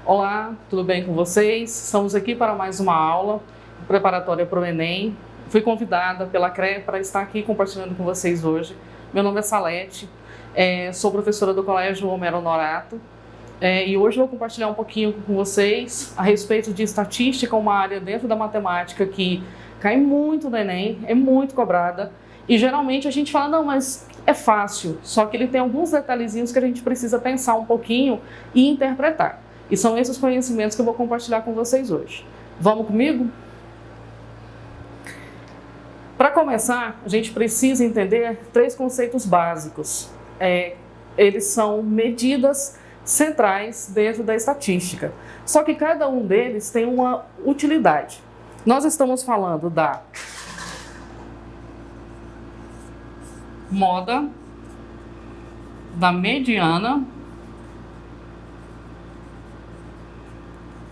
Olá, tudo bem com vocês? Estamos aqui para mais uma aula preparatória para o Enem. Fui convidada pela CRE para estar aqui compartilhando com vocês hoje. Meu nome é Salete, sou professora do Colégio Homero Honorato e hoje vou compartilhar um pouquinho com vocês a respeito de estatística, uma área dentro da matemática que cai muito no Enem, é muito cobrada e geralmente a gente fala, não, mas é fácil, só que ele tem alguns detalhezinhos que a gente precisa pensar um pouquinho e interpretar. E são esses conhecimentos que eu vou compartilhar com vocês hoje. Vamos comigo? Para começar, a gente precisa entender 3 conceitos básicos. Eles são medidas centrais dentro da estatística. Só que cada um deles tem uma utilidade. Nós estamos falando da moda, da mediana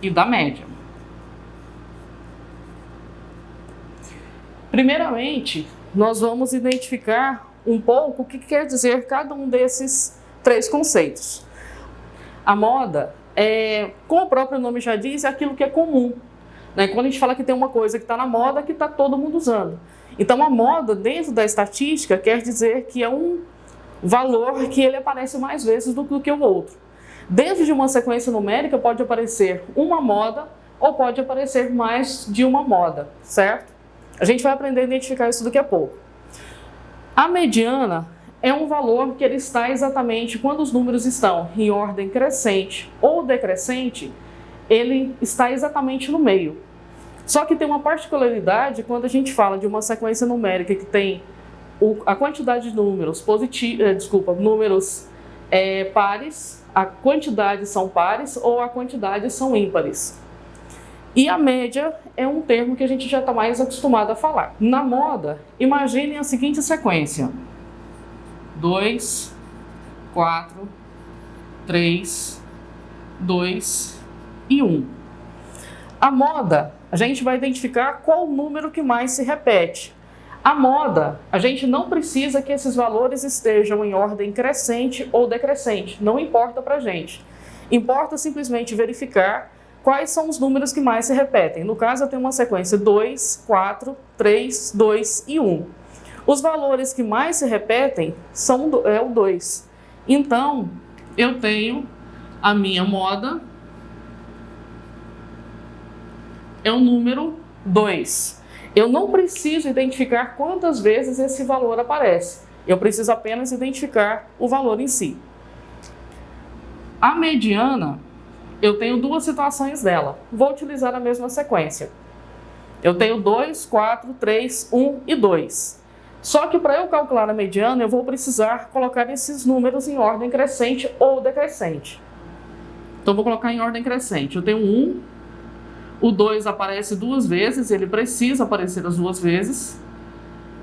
e da média. Primeiramente, nós vamos identificar um pouco o que quer dizer cada um desses 3 conceitos. A moda, como o próprio nome já diz, é aquilo que é comum. Quando a gente fala que tem uma coisa que está na moda, que está todo mundo usando. Então, a moda, dentro da estatística, quer dizer que é um valor que ele aparece mais vezes do que o outro. Dentro de uma sequência numérica pode aparecer uma moda ou pode aparecer mais de uma moda, certo? A gente vai aprender a identificar isso daqui a pouco. A mediana é um valor que ele está exatamente quando os números estão em ordem crescente ou decrescente, ele está exatamente no meio. Só que tem uma particularidade quando a gente fala de uma sequência numérica que tem a quantidade de números números pares, a quantidade são pares ou a quantidade são ímpares. E a média é um termo que a gente já está mais acostumado a falar. Na moda, imaginem a seguinte sequência: 2, 4, 3, 2 e 1. A moda, a gente vai identificar qual o número que mais se repete. A moda, a gente não precisa que esses valores estejam em ordem crescente ou decrescente, não importa para a gente. Importa simplesmente verificar quais são os números que mais se repetem. No caso, eu tenho uma sequência 2, 4, 3, 2 e 1. Os valores que mais se repetem é o 2. Então, eu tenho a minha moda, é o número 2. Eu não preciso identificar quantas vezes esse valor aparece. Eu preciso apenas identificar o valor em si. A mediana, eu tenho 2 situações dela. Vou utilizar a mesma sequência. Eu tenho 2, 4, 3, 1 e 2. Só que para eu calcular a mediana, eu vou precisar colocar esses números em ordem crescente ou decrescente. Então, vou colocar em ordem crescente. Eu tenho 1. O 2 aparece 2 vezes, ele precisa aparecer as 2 vezes.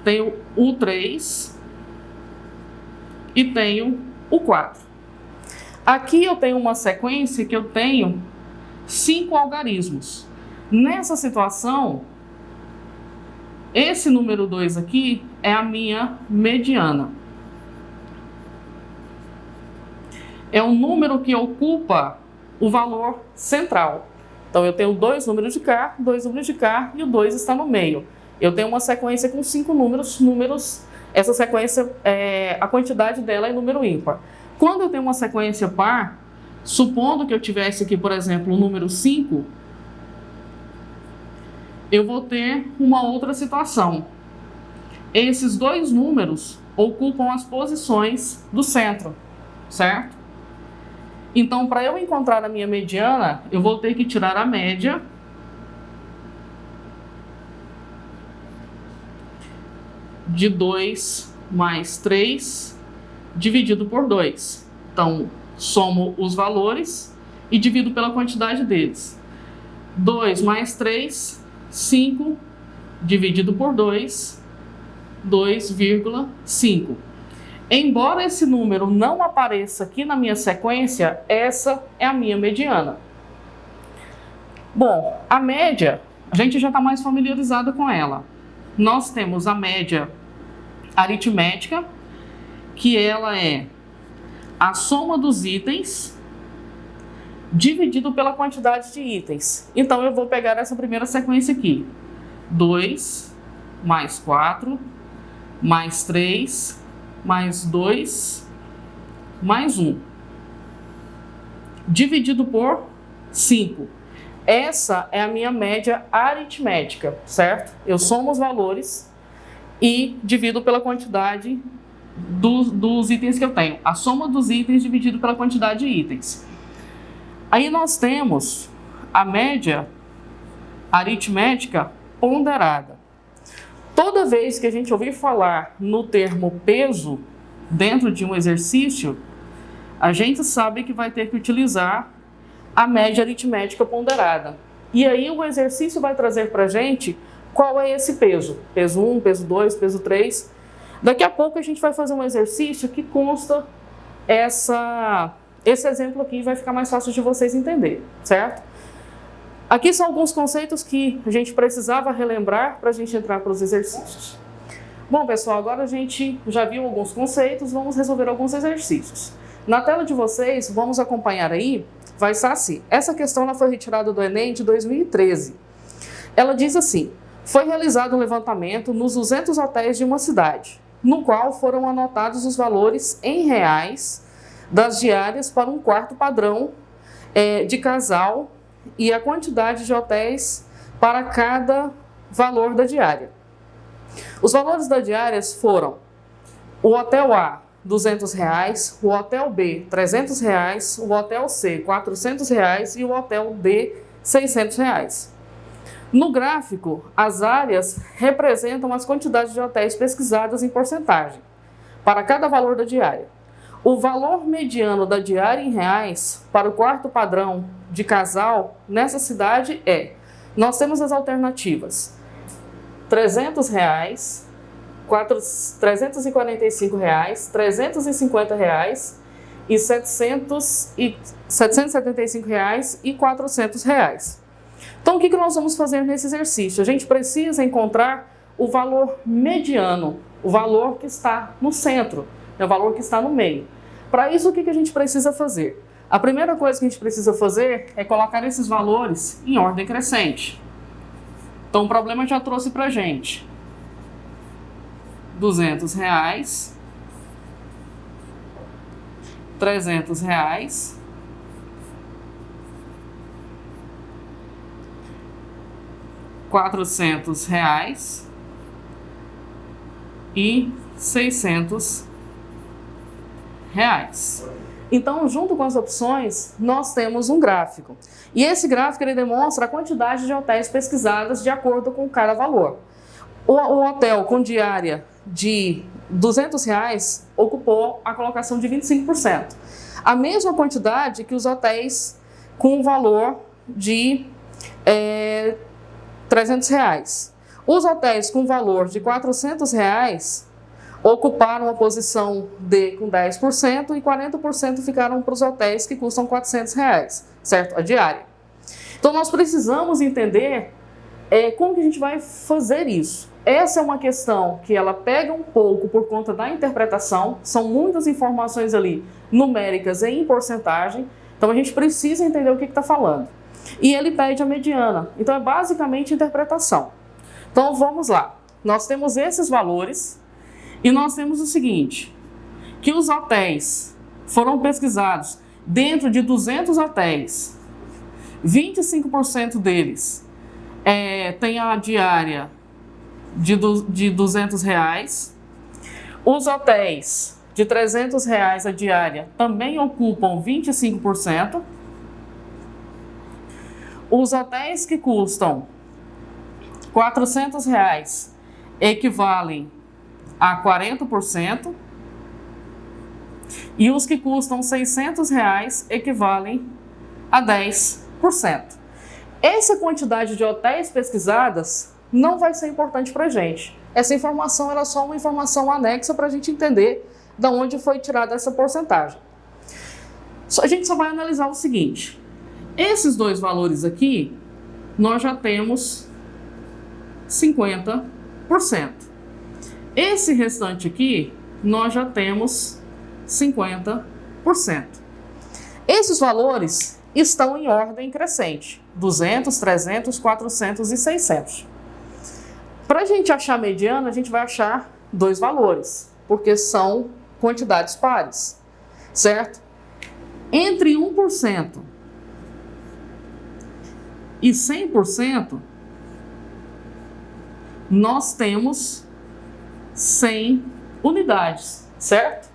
Tenho o 3 e tenho o 4. Aqui eu tenho uma sequência que eu tenho 5 algarismos. Nessa situação, esse número 2 aqui é a minha mediana. É um número que ocupa o valor central. Então, eu tenho 2 números de cá, 2 números de cá e o 2 está no meio. Eu tenho uma sequência com 5 números. Essa sequência, a quantidade dela é número ímpar. Quando eu tenho uma sequência par, supondo que eu tivesse aqui, por exemplo, o número 5, eu vou ter uma outra situação. Esses 2 números ocupam as posições do centro, certo? Então, para eu encontrar a minha mediana, eu vou ter que tirar a média de 2 mais 3 dividido por 2. Então, somo os valores e divido pela quantidade deles. 2 mais 3, 5, dividido por 2, 2,5. Embora esse número não apareça aqui na minha sequência, essa é a minha mediana. Bom, a média, a gente já está mais familiarizado com ela. Nós temos a média aritmética, que ela é a soma dos itens dividido pela quantidade de itens. Então, eu vou pegar essa primeira sequência aqui. 2, mais 4, mais 3, mais 2, mais 1. Dividido por 5. Essa é a minha média aritmética, certo? Eu somo os valores e divido pela quantidade dos itens que eu tenho. A soma dos itens dividido pela quantidade de itens. Aí nós temos a média aritmética ponderada. Toda vez que a gente ouvir falar no termo peso dentro de um exercício, a gente sabe que vai ter que utilizar a média aritmética ponderada. E aí o exercício vai trazer para a gente qual é esse peso. Peso 1, peso 2, peso 3. Daqui a pouco a gente vai fazer um exercício que consta esse exemplo aqui, vai ficar mais fácil de vocês entenderem, certo? Aqui são alguns conceitos que a gente precisava relembrar para a gente entrar para os exercícios. Bom, pessoal, agora a gente já viu alguns conceitos, vamos resolver alguns exercícios. Na tela de vocês, vamos acompanhar aí, vai estar assim. Essa questão ela foi retirada do Enem de 2013. Ela diz assim: foi realizado um levantamento nos 200 hotéis de uma cidade, no qual foram anotados os valores em reais das diárias para um quarto padrão de casal e a quantidade de hotéis para cada valor da diária. Os valores das diárias foram o hotel A, R$200, o hotel B, R$300, o hotel C, R$400 e o hotel D, R$600. No gráfico, as áreas representam as quantidades de hotéis pesquisadas em porcentagem para cada valor da diária. O valor mediano da diária em reais para o quarto padrão de casal nessa cidade é... Nós temos as alternativas: R$300, R$345, R$350 e R$775 e R$400. Então, o que nós vamos fazer nesse exercício? A gente precisa encontrar o valor mediano, o valor que está no centro, o valor que está no meio. Para isso, o que a gente precisa fazer? A primeira coisa que a gente precisa fazer é colocar esses valores em ordem crescente. Então, o problema já trouxe para a gente R$200, R$300, R$400 e R$600. Então, junto com as opções, nós temos um gráfico. E esse gráfico ele demonstra a quantidade de hotéis pesquisadas de acordo com cada valor. O hotel com diária de R$200 ocupou a colocação de 25%. A mesma quantidade que os hotéis com valor de R$300. Os hotéis com valor de R$400 ocuparam a posição D com 10% e 40% ficaram para os hotéis que custam R$400, certo? A diária. Então, nós precisamos entender como que a gente vai fazer isso. Essa é uma questão que ela pega um pouco por conta da interpretação, são muitas informações ali numéricas e em porcentagem, então a gente precisa entender o que está falando. E ele pede a mediana, então é basicamente interpretação. Então vamos lá, nós temos esses valores e nós temos o seguinte, que os hotéis foram pesquisados dentro de 200 hotéis, 25% deles tem a diária de R$200. Os hotéis de R$300 a diária também ocupam 25%. Os hotéis que custam R$400 equivalem a 40%. E os que custam R$600 equivalem a 10%. Essa quantidade de hotéis pesquisadas não vai ser importante para a gente. Essa informação era só uma informação anexa para a gente entender de onde foi tirada essa porcentagem. A gente só vai analisar o seguinte. Esses dois valores aqui, nós já temos 50%. Esse restante aqui, nós já temos 50%. Esses valores, estão em ordem crescente, 200, 300, 400 e 600. Para a gente achar a mediana, a gente vai achar dois valores, porque são quantidades pares, certo? Entre 1% e 100%, nós temos 100 unidades, certo?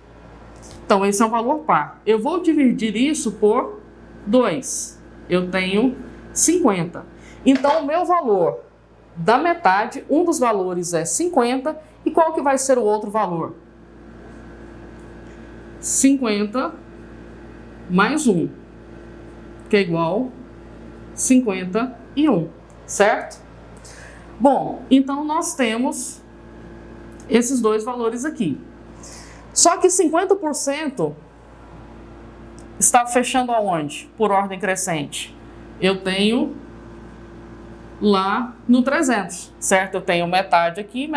Então, esse é um valor par. Eu vou dividir isso por 2. Eu tenho 50. Então, o meu valor da metade, um dos valores é 50. E qual que vai ser o outro valor? 50 mais 1, que é igual a 51, certo? Bom, então nós temos esses dois valores aqui. Só que 50% está fechando aonde? Por ordem crescente. Eu tenho lá no 300, certo? Eu tenho metade aqui,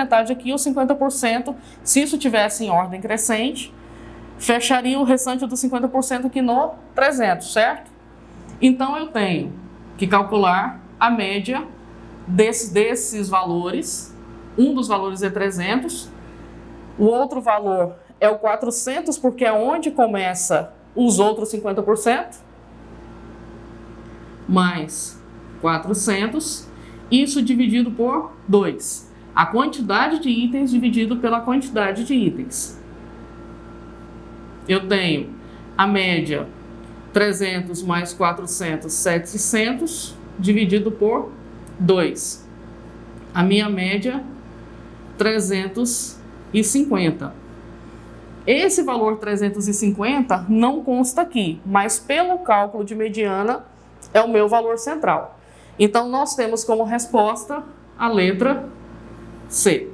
os 50%. Se isso tivesse em ordem crescente, fecharia o restante dos 50% aqui no 300, certo? Então, eu tenho que calcular a média desses valores. Um dos valores é 300, o outro valor é o 400, porque é onde começa os outros 50%, mais 400, isso dividido por 2. A quantidade de itens dividido pela quantidade de itens. Eu tenho a média 300 mais 400, 700, dividido por 2. A minha média, 350. Esse valor 350 não consta aqui, mas pelo cálculo de mediana é o meu valor central. Então, nós temos como resposta a letra C.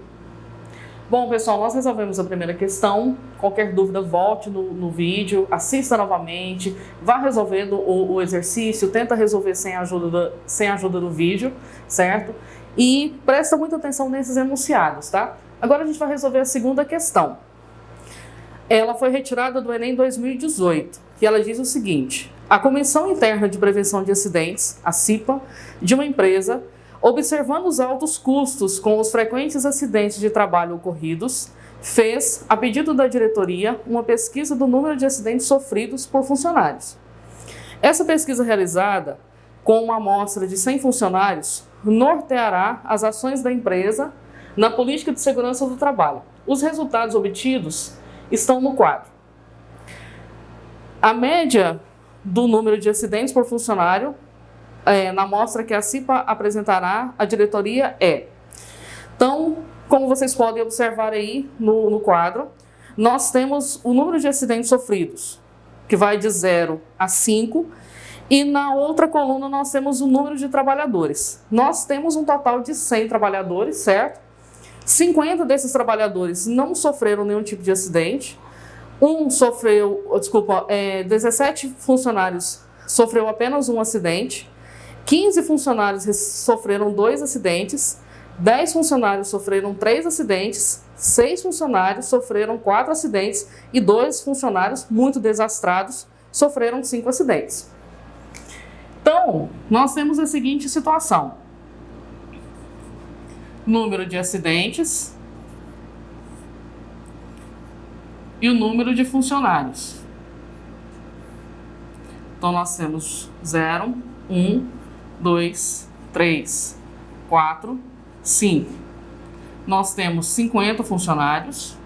Bom, pessoal, nós resolvemos a primeira questão. Qualquer dúvida, volte no vídeo, assista novamente, vá resolvendo o exercício, tenta resolver sem a ajuda do vídeo, certo? E presta muita atenção nesses enunciados, tá? Agora a gente vai resolver a segunda questão. Ela foi retirada do Enem 2018, que ela diz o seguinte: a Comissão Interna de Prevenção de Acidentes, a CIPA, de uma empresa, observando os altos custos com os frequentes acidentes de trabalho ocorridos, fez, a pedido da diretoria, uma pesquisa do número de acidentes sofridos por funcionários. Essa pesquisa realizada com uma amostra de 100 funcionários norteará as ações da empresa na política de segurança do trabalho. Os resultados obtidos estão no quadro. A média do número de acidentes por funcionário na amostra que a CIPA apresentará à diretoria é. Então, como vocês podem observar aí no quadro, nós temos o número de acidentes sofridos, que vai de 0 a 5, e na outra coluna nós temos o número de trabalhadores. Nós temos um total de 100 trabalhadores, certo? 50 desses trabalhadores não sofreram nenhum tipo de acidente. 17 funcionários sofreu apenas um acidente. 15 funcionários sofreram 2 acidentes, 10 funcionários sofreram 3 acidentes, 6 funcionários sofreram 4 acidentes e 2 funcionários muito desastrados sofreram 5 acidentes. Então, nós temos a seguinte situação: número de acidentes e o número de funcionários. Então, nós temos 0, 1, 2, 3, 4, 5. Nós temos 50 funcionários,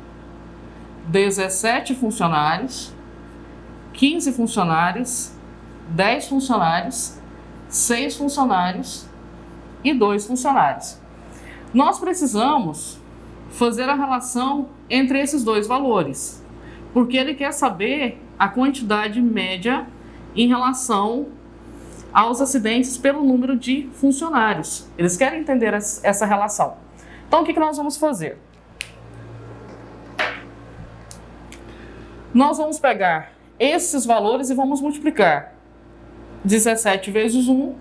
17 funcionários, 15 funcionários, 10 funcionários, 6 funcionários e 2 funcionários. Nós precisamos fazer a relação entre esses dois valores, porque ele quer saber a quantidade média em relação aos acidentes pelo número de funcionários. Eles querem entender essa relação. Então, o que nós vamos fazer? Nós vamos pegar esses valores e vamos multiplicar. 17 vezes 1,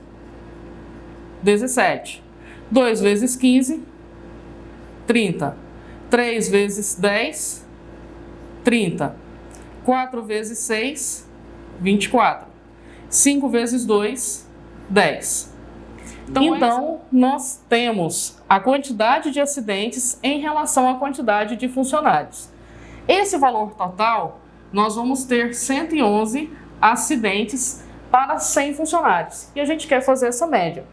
17. 2 vezes 15, 30. 3 vezes 10, 30. 4 vezes 6, 24. 5 vezes 2, 10. Então, nós temos a quantidade de acidentes em relação à quantidade de funcionários. Esse valor total, nós vamos ter 111 acidentes para 100 funcionários. E a gente quer fazer essa média.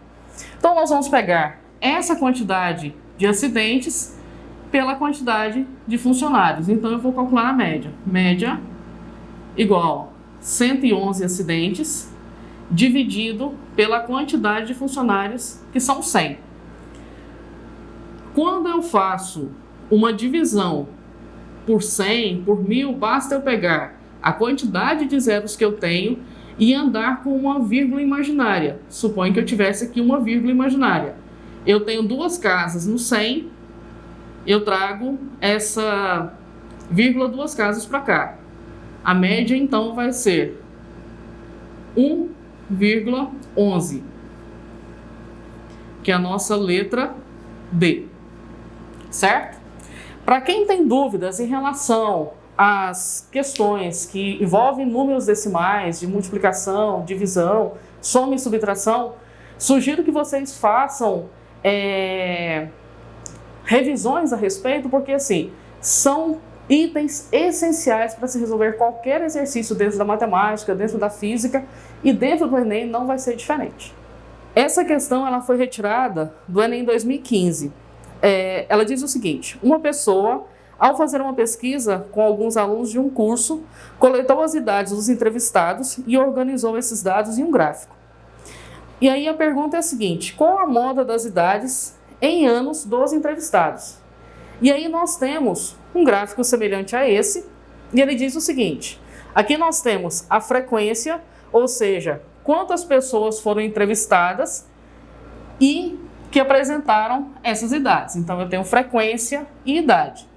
Então, nós vamos pegar essa quantidade de acidentes pela quantidade de funcionários. Então, eu vou calcular a média. Média igual a 111 acidentes dividido pela quantidade de funcionários, que são 100. Quando eu faço uma divisão por 100, por 1000, basta eu pegar a quantidade de zeros que eu tenho e andar com uma vírgula imaginária. Suponho que eu tivesse aqui uma vírgula imaginária. Eu tenho 2 casas no 100, eu trago essa vírgula 2 casas para cá. A média, então, vai ser 1,11, que é a nossa letra D, certo? Para quem tem dúvidas em relação às questões que envolvem números decimais, de multiplicação, divisão, soma e subtração, sugiro que vocês façam revisões a respeito, porque assim, são itens essenciais para se resolver qualquer exercício dentro da matemática, dentro da física, e dentro do Enem não vai ser diferente. Essa questão ela foi retirada do Enem 2015. Ela diz o seguinte: uma pessoa, ao fazer uma pesquisa com alguns alunos de um curso, coletou as idades dos entrevistados e organizou esses dados em um gráfico. E aí a pergunta é a seguinte: qual a moda das idades em anos dos entrevistados? E aí nós temos um gráfico semelhante a esse, e ele diz o seguinte: aqui nós temos a frequência, ou seja, quantas pessoas foram entrevistadas e que apresentaram essas idades. Então eu tenho frequência e idade.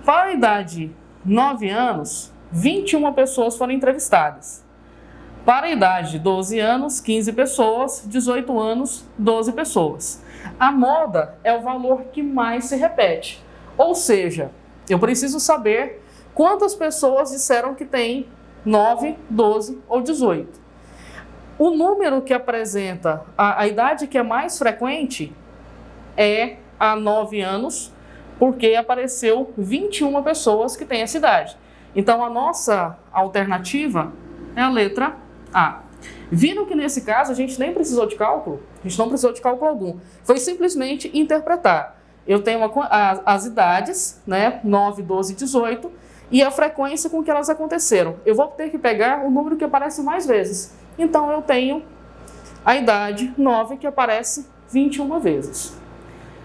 Para a idade 9 anos, 21 pessoas foram entrevistadas. Para a idade 12 anos, 15 pessoas, 18 anos, 12 pessoas. A moda é o valor que mais se repete. Ou seja, eu preciso saber quantas pessoas disseram que tem 9, 12 ou 18. O número que apresenta a idade que é mais frequente é a 9 anos, porque apareceu 21 pessoas que têm essa idade. Então, a nossa alternativa é a letra A. Viram que nesse caso a gente nem precisou de cálculo? A gente não precisou de cálculo algum. Foi simplesmente interpretar. Eu tenho as idades, né, 9, 12, 18, e a frequência com que elas aconteceram. Eu vou ter que pegar o número que aparece mais vezes. Então, eu tenho a idade 9, que aparece 21 vezes.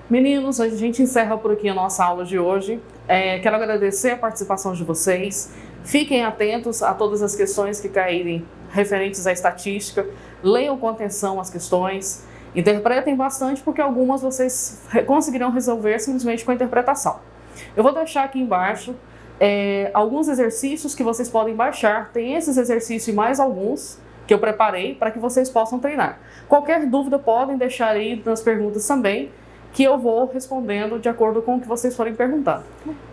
Meninos, a gente encerra por aqui a nossa aula de hoje. Quero agradecer a participação de vocês. Fiquem atentos a todas as questões que caírem referentes à estatística. Leiam com atenção as questões. Interpretem bastante, porque algumas vocês conseguirão resolver simplesmente com a interpretação. Eu vou deixar aqui embaixo alguns exercícios que vocês podem baixar. Tem esses exercícios e mais alguns que eu preparei para que vocês possam treinar. Qualquer dúvida podem deixar aí nas perguntas também, que eu vou respondendo de acordo com o que vocês forem perguntando.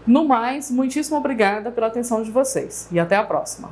No mais, muitíssimo obrigada pela atenção de vocês e até a próxima.